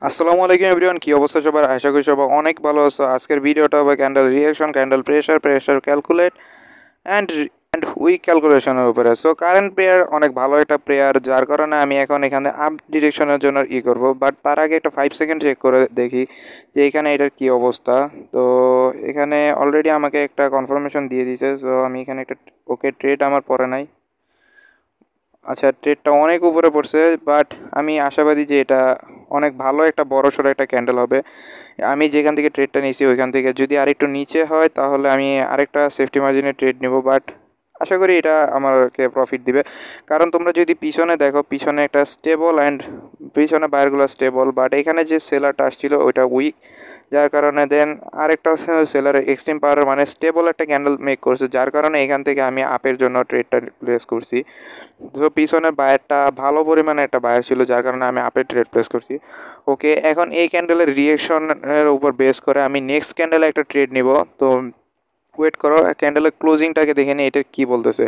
আসসালামু আলাইকুম এভরিওয়ান, কি অবস্থা সবার? আশা করি সবাই অনেক ভালো আছো। আজকের ভিডিওটা হবে candle reaction, candle pressure calculate and weak ক্যালকুলেশনের উপরে। সো কারেন্ট প্রেয়ার অনেক ভালো একটা প্রেয়ার, যার কারণে আমি এখন এখানে আপ ডিরেকশনের জন্য করব। বাট তার আগে একটা 5 সেকেন্ড চেক করে দেখি যে এখানে এটার কি অবস্থা। তো এখানে অলরেডি আমাকে একটা কনফার্মেশন দিয়ে দিয়েছে। সো আমি এখানে একটা ওকে ট্রেড আমার পরে নাই। আচ্ছা, ট্রেডটা অনেক উপরে পড়ছে, বাট আমি আশাবাদী যে এটা অনেক ভালো একটা বড়সড় একটা ক্যান্ডেল হবে। আমি যেখান থেকে ট্রেডটা নিয়েছি ওইখান থেকে যদি আরেকটু নিচে হয় তাহলে আমি আরেকটা সেফটি মার্জিনে ট্রেড নেব। বাট আশা করি এটা আমাকে প্রফিট দিবে, কারণ তোমরা যদি পিছনে দেখো, পিছনে একটা স্টেবল অ্যান্ড পিছনে বায়ারগুলো স্টেবল, বাট এখানে যে সেলারটা আসছিল ওইটা উইক, যার কারণে দেন আরেকটা সেলার এক্সট্রিম পাওয়ার মানে স্টেবল একটা ক্যান্ডেল মেক করছে, যার কারণে এখান থেকে আমি আপের জন্য ট্রেডটা প্লেস করছি। তো পিছনের বায়ারটা ভালো পরিমাণে একটা বায়ার ছিল, যার কারণে আমি আপে ট্রেড প্লেস করছি। ওকে, এখন এই ক্যান্ডেলের রিয়েকশনের উপর বেস করে আমি নেক্সট ক্যান্ডেলে একটা ট্রেড নিব। তো ওয়েট করো, ক্যান্ডেলের ক্লোজিংটাকে দেখে নিই এটা কি বলতেছে।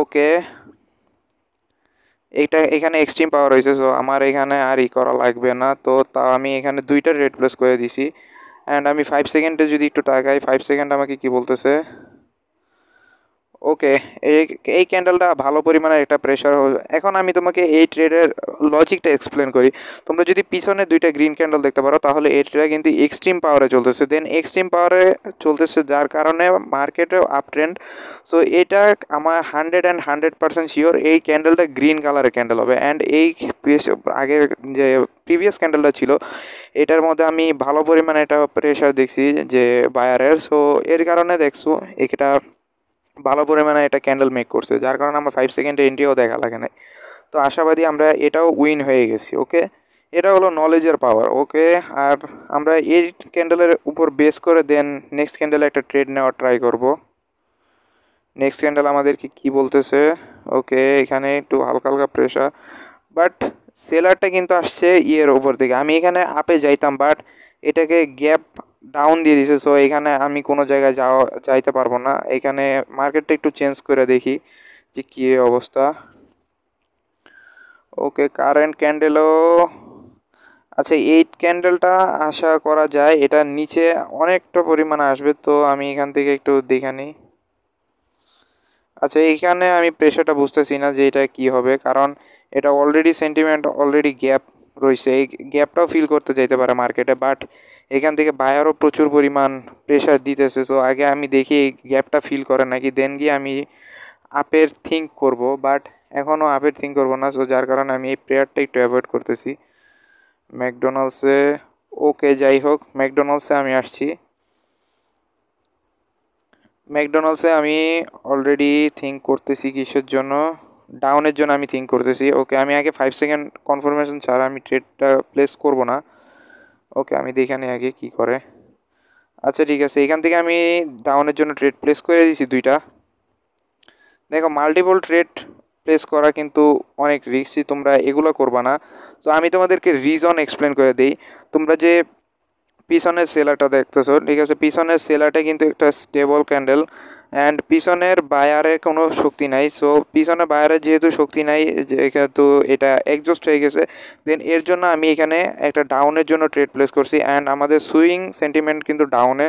ওকে, এইটা এখানে এক্সট্রিম পাওয়ার হয়েছে, সো আমার এখানে আর করা লাগবে না। তো তা আমি এখানে দুইটা রেড প্লেস করে দিছি। অ্যান্ড আমি 5 সেকেন্ডে যদি একটু তাকাই, 5 সেকেন্ড আমাকে কি বলতেছে। ওকে, এই এই ক্যান্ডেলটা ভালো পরিমাণে একটা প্রেশার। এখন আমি তোমাকে এই ট্রেডের লজিকটা এক্সপ্লেন করি। তোমরা যদি পিছনে দুইটা গ্রিন ক্যান্ডেল দেখতে পারো তাহলে এই ট্রেডটা কিন্তু এক্সট্রিম পাওয়ারে চলতেছে, দেন এক্সট্রিম পাওয়ারে চলতেছে, যার কারণে মার্কেটে আপ ট্রেন্ড। সো এটা আমার 100% শিওর এই ক্যান্ডেলটা গ্রিন কালারের ক্যান্ডেল হবে। অ্যান্ড এই আগের যে প্রিভিয়াস ক্যান্ডেলটা ছিল এটার মধ্যে আমি ভালো পরিমাণে একটা প্রেশার দেখছি যে বায়ারের। সো এর কারণে দেখছো এটা ভালো পরিমাণে এটা ক্যান্ডেল মেক করছে, যার কারণে আমার 5 সেকেন্ডে এন্ট্রিও দেখা লাগে নাই। তো আশাবাদী আমরা এটাও উইন হয়ে গেছি। ওকে, এটা হলো নলেজের পাওয়ার। ওকে, আর আমরা এই ক্যান্ডেলের উপর বেস করে দেন নেক্সট ক্যান্ডেলে একটা ট্রেড নেওয়ার ট্রাই করব। নেক্সট ক্যান্ডেল আমাদেরকে কি বলতেছে। ওকে, এখানে একটু হালকা হালকা প্রেশার, বাট সেলারটা কিন্তু আসছে ইয়ের উপর থেকে। আমি এখানে আপে যাইতাম, বাট এটাকে গ্যাপ ডাউন দিয়ে দিছে। সো এখানে আমি কোনো জায়গায় যাইতে পারবো না। এখানে মার্কেটটা একটু চেঞ্জ করে দেখি যে কী অবস্থা। ওকে, কারেন্ট ক্যান্ডেলও আচ্ছা, এই ক্যান্ডেলটা আশা করা যায় এটা নিচে অনেকটা পরিমাণে আসবে। তো আমি এখান থেকে একটু দেখে নিই। আচ্ছা, এইখানে আমি প্রেশারটা বুঝতেছি না যে এটা কি হবে, কারণ এটা অলরেডি সেন্টিমেন্ট অলরেডি গ্যাপ রয়েছে, এই গ্যাপটাও ফিল করতে যাইতে পারে মার্কেটে। বাট এখান থেকে বায়ারও প্রচুর পরিমাণ প্রেশার দিতেছে। সো আগে আমি দেখি এই গ্যাপটা ফিল করে নাকি, দেন গিয়ে আমি আপের থিঙ্ক করব। বাট এখনও আপের থিঙ্ক করবো না। সো যার কারণে আমি এই প্রেয়ারটা একটু অ্যাভয়েড করতেছি। ম্যাকডোনাল্ডসে, ওকে যাই হোক, ম্যাকডোনাল্ডসে আমি আসছি। ম্যাকডোনাল্ডসে আমি অলরেডি থিঙ্ক করতেছি কিসের জন্য, ডাউনের জন্য আমি থিঙ্ক করতেছি। ওকে, আমি আগে 5 সেকেন্ড কনফার্মেশন ছাড়া আমি ট্রেডটা প্লেস করব না। ওকে, আমি দেখে নিই আগে কী করে। আচ্ছা ঠিক আছে, এখান থেকে আমি ডাউনের জন্য ট্রেড প্লেস করে দিয়েছি দুইটা। দেখো, মাল্টিপল ট্রেড প্লেস করা কিন্তু অনেক রিস্কি, তোমরা এগুলো করবা না। তো আমি তোমাদেরকে রিজন এক্সপ্লেন করে দিই। তোমরা যে পিছনের সেলারটা দেখতেছো, ঠিক আছে, পিছনের সেলারটা কিন্তু একটা স্টেবল ক্যান্ডেল অ্যান্ড পিছনের বায়ারের কোনো শক্তি নাই। সো পিছনের বায়ারের যেহেতু শক্তি নাই, যেহেতু এটা এক্সজস্ট হয়ে গেছে, দেন এর জন্য আমি এখানে একটা ডাউনের জন্য ট্রেড প্লেস করছি। অ্যান্ড আমাদের সুইং সেন্টিমেন্ট কিন্তু ডাউনে।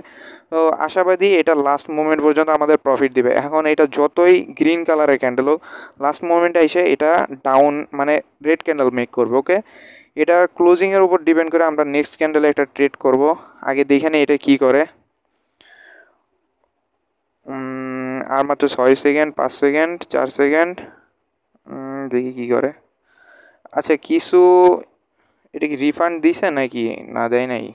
তো আশাবাদী এটা লাস্ট মোমেন্ট পর্যন্ত আমাদের প্রফিট দিবে। এখন এটা যতই গ্রিন কালারের ক্যান্ডেল হোক, লাস্ট মোমেন্টে এসে এটা ডাউন মানে রেড ক্যান্ডেল মেক করবে। ওকে, এটা ক্লোজিংয়ের উপর ডিপেন্ড করে আমরা নেক্সট ক্যান্ডেলে একটা ট্রেড করব। আগে দেখে নিই এটা কী করে। আর মাত্র 6 সেকেন্ড, 5 সেকেন্ড, 4 সেকেন্ড, দেখি কী করে। আচ্ছা, কিছু এটা কি রিফান্ড দিছে নাকি না দেয় নাই?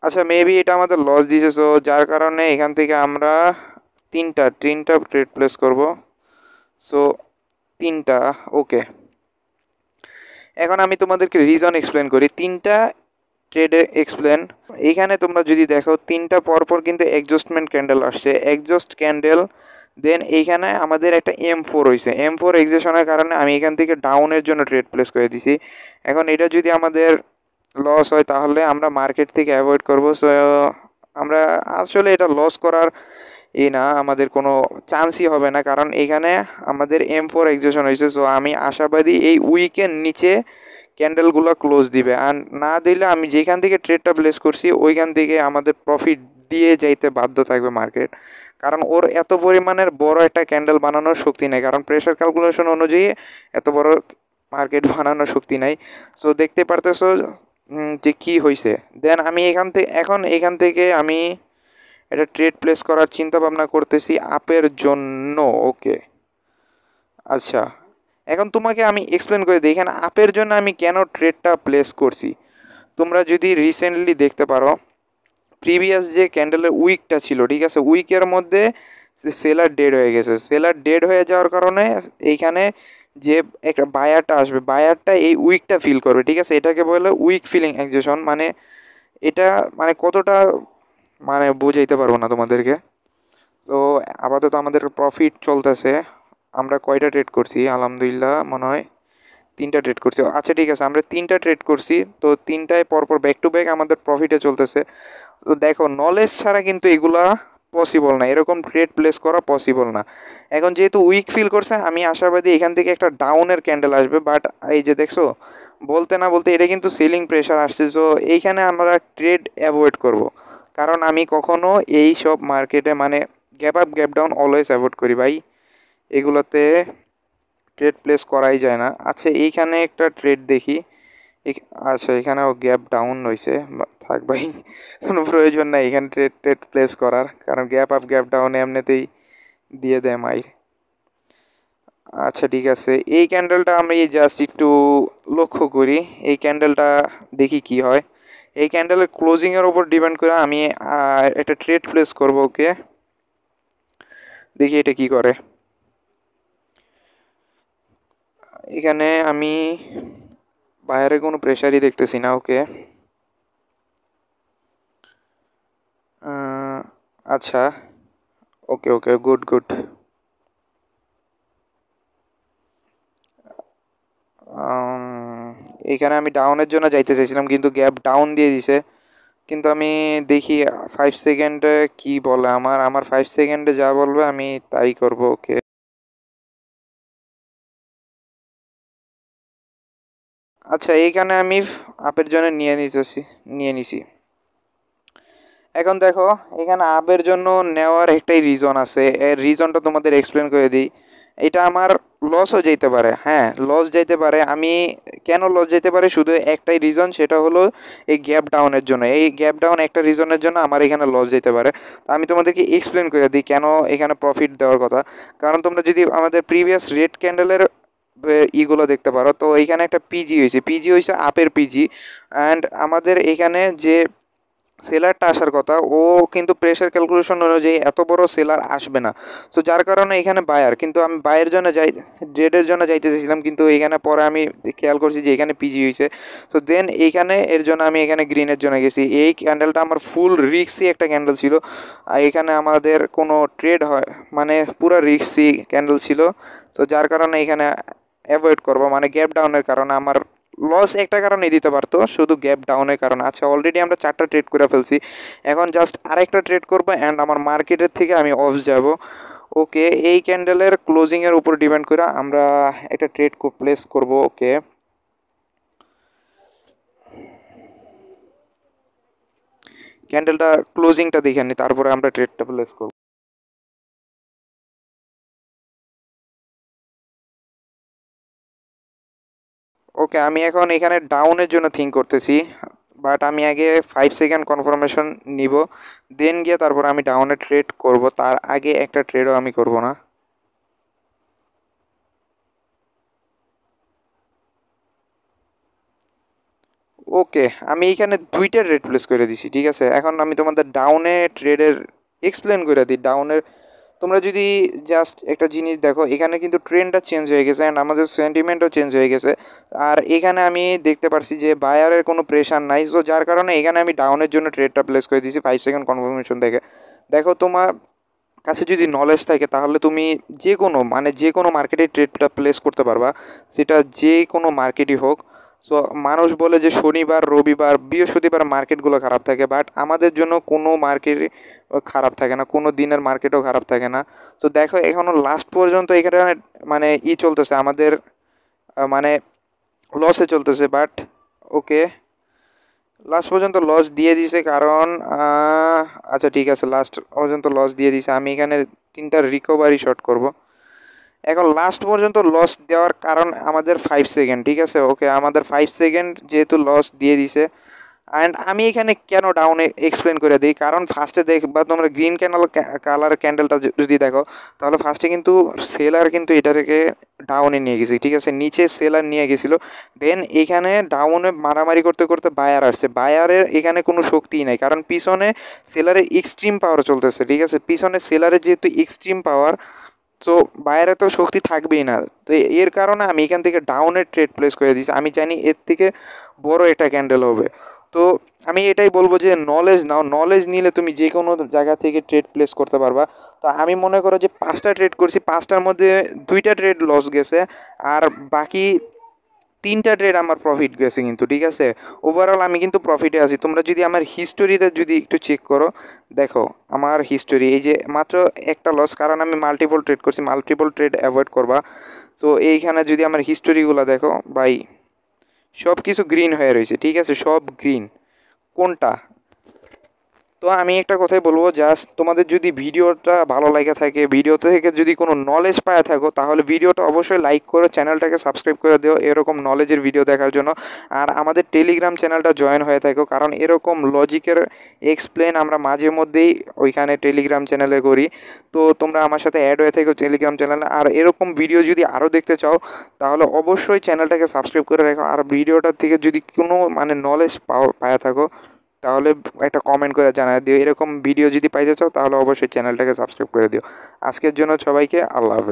আচ্ছা, মেবি এটা আমাদের লস দিয়েছে। সো যার কারণে এখান থেকে আমরা তিনটা ট্রেড প্লেস করব। সো তিনটা। ওকে, এখন আমি তোমাদেরকে রিজন এক্সপ্লেন করি তিনটা ট্রেডে এক্সপ্লেন। এইখানে তোমরা যদি দেখো তিনটা পরপর কিন্তু অ্যাডজাস্টমেন্ট ক্যান্ডেল আসছে, অ্যাডজাস্ট ক্যান্ডেল। দেন এইখানে আমাদের একটা M4 হয়েছে, M4 এক্সেশনের কারণে আমি এখান থেকে ডাউনের জন্য ট্রেড প্লেস করে দিছি। এখন এটা যদি আমাদের লস হয় তাহলে আমরা মার্কেট থেকে অ্যাভয়েড করব। সো আমরা আসলে এটা লস করার না, আমাদের কোনো চান্সই হবে না, কারণ এখানে আমাদের M4 এক্সেশন হয়েছে। সো আমি আশাবাদী এই উইকের নিচে ক্যান্ডেলগুলো ক্লোজ দিবে, আর না দিলে আমি যেখান থেকে ট্রেডটা প্লেস করছি ওইখান থেকে আমাদের প্রফিট দিয়ে যাইতে বাধ্য থাকবে মার্কেট, কারণ ওর এত পরিমাণের বড় একটা ক্যান্ডেল বানানোর শক্তি নেই, কারণ প্রেশার ক্যালকুলেশন অনুযায়ী এত বড় মার্কেট বানানোর শক্তি নাই। সো দেখতে পারতেছো যে কী হয়েছে। দেন আমি এখান থেকে আমি এটা ট্রেড প্লেস করার চিন্তা ভাবনা করতেছি আপের জন্য। ওকে, আচ্ছা, এখন তোমাকে আমি এক্সপ্লেন করে দিই এখানে আপের জন্য আমি কেন ট্রেডটা প্লেস করছি। তোমরা যদি রিসেন্টলি দেখতে পারো প্রিভিয়াস যে ক্যান্ডেলের উইকটা ছিল, ঠিক আছে, উইকের মধ্যে সেলার ডেড হয়ে গেছে। সেলার ডেড হয়ে যাওয়ার কারণে এইখানে যে একটা বায়ারটা আসবে, বায়ারটা এই উইকটা ফিল করবে, ঠিক আছে, এটাকে বলে উইক ফিলিং অ্যাকজেশন। মানে এটা মানে কতটা মানে বুঝাইতে পারবো না তোমাদেরকে। তো আপাতত আমাদের প্রফিট চলতেছে। আমরা কয়টা ট্রেড করছি? আলহামদুলিল্লাহ মনে হয় 3টা ট্রেড করছি। আচ্ছা ঠিক আছে, আমরা 3টা ট্রেড করছি, তো 3টায় পরপর ব্যাক টু ব্যাক আমাদের প্রফিটে চলতেছে। তো দেখো নলেজ ছাড়া কিন্তু এগুলা পসিবল না, এরকম ট্রেড প্লেস করা পসিবল না। এখন যেহেতু উইক ফিল করছে, আমি আশাবাদী এখান থেকে একটা ডাউনের ক্যান্ডেল আসবে, বাট এই যে দেখছো বলতে না বলতে এটা কিন্তু সেলিং প্রেশার আসছে। সো এইখানে আমরা ট্রেড অ্যাভয়েড করব, কারণ আমি কখনো এই সব মার্কেটে মানে gap up gap down always avoid করি ভাই, এগুলোতে ট্রেড প্লেস করাই যায় না। আচ্ছা এইখানে একটা ট্রেড দেখি। আচ্ছা এখানেও গ্যাপ ডাউন হয়েছে, থাক ভাই, কোনো প্রয়োজন নাই এখানে ট্রেড ট্রেড প্লেস করার, কারণ গ্যাপ আপ গ্যাপ ডাউন এমনিতেই দিয়ে দেয় মাইর। আচ্ছা ঠিক আছে, এই ক্যান্ডেলটা আমি জাস্ট একটু লক্ষ্য করি, এই ক্যান্ডেলটা দেখি কি হয়। এই ক্যান্ডেলের ক্লোজিংয়ের ওপর ডিপেন্ড করে আমি একটা ট্রেড প্লেস করব। ওকে, দেখি এটা কি করে। এখানে আমি বাইরে কোনো প্রেশারই দেখতেছি না। ওকে, আচ্ছা, ওকে ওকে, গুড গুড। এখানে আমি ডাউনের জন্য যাইতে চাইছিলাম, কিন্তু গ্যাপ ডাউন দিয়ে দিছে। কিন্তু আমি দেখি 5 সেকেন্ডে কি বলে, আমার 5 সেকেন্ডে যা বলবে আমি তাই করব। ওকে, আচ্ছা এইখানে আমি আপের জন্য নিয়ে নিছি। এখন দেখো এখানে আপের জন্য নেওয়ার একটাই রিজন আছে, এর রিজনটা তোমাদের এক্সপ্লেন করে দিই। এটা আমার লসও যেতে পারে, হ্যাঁ লস যেতে পারে। আমি কেন লস যেতে পারে শুধু একটাই রিজন, সেটা হলো এই গ্যাপ ডাউনের জন্য। এই গ্যাপ ডাউন একটা রিজনের জন্য আমার এখানে লস যেতে পারে। তো আমি তোমাদেরকে এক্সপ্লেন করে দিই কেন এখানে প্রফিট দেওয়ার কথা। কারণ তোমরা যদি আমাদের প্রিভিয়াস রেড ক্যান্ডেলের ইগুলো দেখতে পারো, তো এইখানে একটা পিজি হয়েছে আপের পিজি। অ্যান্ড আমাদের এখানে যে সেলারটা আসার কথা, ও কিন্তু প্রেশার ক্যালকুলেশন অনুযায়ী এত বড় সেলার আসবে না। সো যার কারণে এখানে বায়ার, কিন্তু আমি বায়ের জন্য ট্রেডের জন্য যাইতে চাইছিলাম, কিন্তু এখানে পরে আমি খেয়াল করছি যে এখানে পিজি হয়েছে। সো দেন এইখানে এর জন্য আমি এখানে গ্রিনের জন্য গেছি। এই ক্যান্ডেলটা আমার ফুল রিক্সি একটা ক্যান্ডেল ছিল, আর এখানে আমাদের কোনো ট্রেড হয় মানে পুরো রিক্সি ক্যান্ডেল ছিল। তো যার কারণে এখানে অ্যাভয়েড করবো, মানে গ্যাপ ডাউনের কারণে আমার লস একটা কারণে দিতে পারতো, শুধু গ্যাপ ডাউনের কারণে। আচ্ছা অলরেডি আমরা 4টা ট্রেড করে ফেলছি, এখন জাস্ট আরেকটা ট্রেড করবো অ্যান্ড আমার মার্কেটের থেকে আমি অফ যাব। ওকে, এই ক্যান্ডেলের ক্লোজিংয়ের উপর ডিপেন্ড করে আমরা একটা ট্রেড প্লেস করব। ওকে, ক্যান্ডেলটা ক্লোজিংটা দেখে নি, তারপরে আমরা ট্রেডটা প্লেস করব। ওকে, আমি এখন এখানে ডাউনের জন্য থিঙ্ক করতেছি, বাট আমি আগে 5 সেকেন্ড কনফার্মেশন নিব, দেন গিয়ে তারপর আমি ডাউনে ট্রেড করব, তার আগে একটা ট্রেডও আমি করব না। ওকে, আমি এইখানে 2টা ট্রেড প্লেস করে দিছি, ঠিক আছে। এখন আমি তোমাদের ডাউনে ট্রেডের এক্সপ্লেন করে দিই। ডাউনের তোমরা যদি জাস্ট একটা জিনিস দেখো, এখানে কিন্তু ট্রেন্ডটা চেঞ্জ হয়ে গেছে অ্যান্ড আমাদের সেন্টিমেন্টও চেঞ্জ হয়ে গেছে। আর এখানে আমি দেখতে পারছি যে বায়ারের কোনো প্রেশার নাই, সো যার কারণে এখানে আমি ডাউনের জন্য ট্রেডটা প্লেস করে দিয়েছি 5 সেকেন্ড কনফার্মেশন থেকে। দেখো তোমার কাছে যদি নলেজ থাকে তাহলে তুমি যে কোনো মার্কেটে ট্রেডটা প্লেস করতে পারবা, সেটা যে কোনো মার্কেটই হোক। সো মানুষ বলে যে শনিবার রবিবার বৃহস্পতিবার মার্কেটগুলো খারাপ থাকে, বাট আমাদের জন্য কোনো মার্কেটই খারাপ থাকে না, কোনো দিনের মার্কেটও খারাপ থাকে না। তো দেখো এখনও লাস্ট পর্যন্ত এখানে মানে চলতেছে আমাদের মানে লসে চলতেছে, বাট ওকে লাস্ট পর্যন্ত লস দিয়ে দিছে, কারণ আচ্ছা ঠিক আছে, লাস্ট পর্যন্ত লস দিয়ে দিছে। আমি এখানে 3টা রিকভারি শট করব। এখন লাস্ট পর্যন্ত লস দেওয়ার কারণ আমাদের 5 সেকেন্ড, ঠিক আছে। ওকে, আমাদের 5 সেকেন্ড যেহেতু লস দিয়ে দিছে। অ্যান্ড আমি এখানে কেন ডাউনে এক্সপ্লেন করে দিই, কারণ ফার্স্টে দেখবা তোমরা গ্রিন কালার ক্যান্ডেলটা যদি দেখো, তাহলে ফার্স্টে কিন্তু সেলার কিন্তু এটাকে ডাউনে নিয়ে গেছি, ঠিক আছে। নিচে সেলার নিয়ে গেছিলো, দেন এখানে ডাউনে মারামারি করতে করতে বায়ার আসছে। বায়ারের এখানে কোনো শক্তিই নাই, কারণ পিছনে সেলারের এক্সট্রিম পাওয়ার চলতেছে, ঠিক আছে। পিছনে সেলারের যেহেতু এক্সট্রিম পাওয়ার, তো বাইরে তো শক্তি থাকবেই না। তো এর কারণে আমি এখান থেকে ডাউনের ট্রেড প্লেস করে দিয়েছি। আমি জানি এর থেকে বড় একটা ক্যান্ডেল হবে। তো আমি এটাই বলবো যে নলেজ নাও, নলেজ নিলে তুমি যে কোনো জায়গা থেকে ট্রেড প্লেস করতে পারবা। তো আমি মনে করো যে 5টা ট্রেড করছি, 5টার মধ্যে 2টা ট্রেড লস গেছে, আর বাকি 3টা ট্রেড আমার প্রফিট গেছে কিন্তু, ঠিক আছে। ওভারঅল আমি কিন্তু প্রফিটে আছি। তোমরা যদি আমার হিস্টোরিতে যদি একটু চেক করো, দেখো আমার হিস্টোরি, এই যে মাত্র একটা লস, কারণ আমি মাল্টিপল ট্রেড করছি। মাল্টিপল ট্রেড অ্যাভয়েড করবা। তো এইখানে যদি আমার হিস্টোরিগুলো দেখো ভাই, সব কিছু গ্রিন হয়ে রয়েছে, ঠিক আছে, সব গ্রিন। কোনটা? তো আমি একটা কথাই বলবো, জাস্ট তোমাদের যদি ভিডিওটা ভালো লাগে থাকে, ভিডিও থেকে যদি কোনো নলেজ পায় থাকো, তাহলে ভিডিওটা অবশ্যই লাইক করো, চ্যানেলটাকে সাবস্ক্রাইব করে দিও এরকম নলেজের ভিডিও দেখার জন্য। আর আমাদের টেলিগ্রাম চ্যানেলটা জয়েন হয়ে থাকো, কারণ এরকম লজিকের এক্সপ্লেন আমরা মাঝে মধ্যেই ওইখানে টেলিগ্রাম চ্যানেলে করি। তো তোমরা আমার সাথে অ্যাড হয়ে থাকো টেলিগ্রাম চ্যানেলে। আর এরকম ভিডিও যদি আরও দেখতে চাও, তাহলে অবশ্যই চ্যানেলটাকে সাবস্ক্রাইব করে রাখো। আর ভিডিওটার থেকে যদি কোনো মানে নলেজ পাওয়া থাকো, তাহলে একটা কমেন্ট করে জানায় দিও। এরকম ভিডিও যদি পাইতে চাও, তাহলে অবশ্যই চ্যানেলটাকে সাবস্ক্রাইব করে দিও। আজকের জন্য সবাইকে আল্লাহ হাফেজ।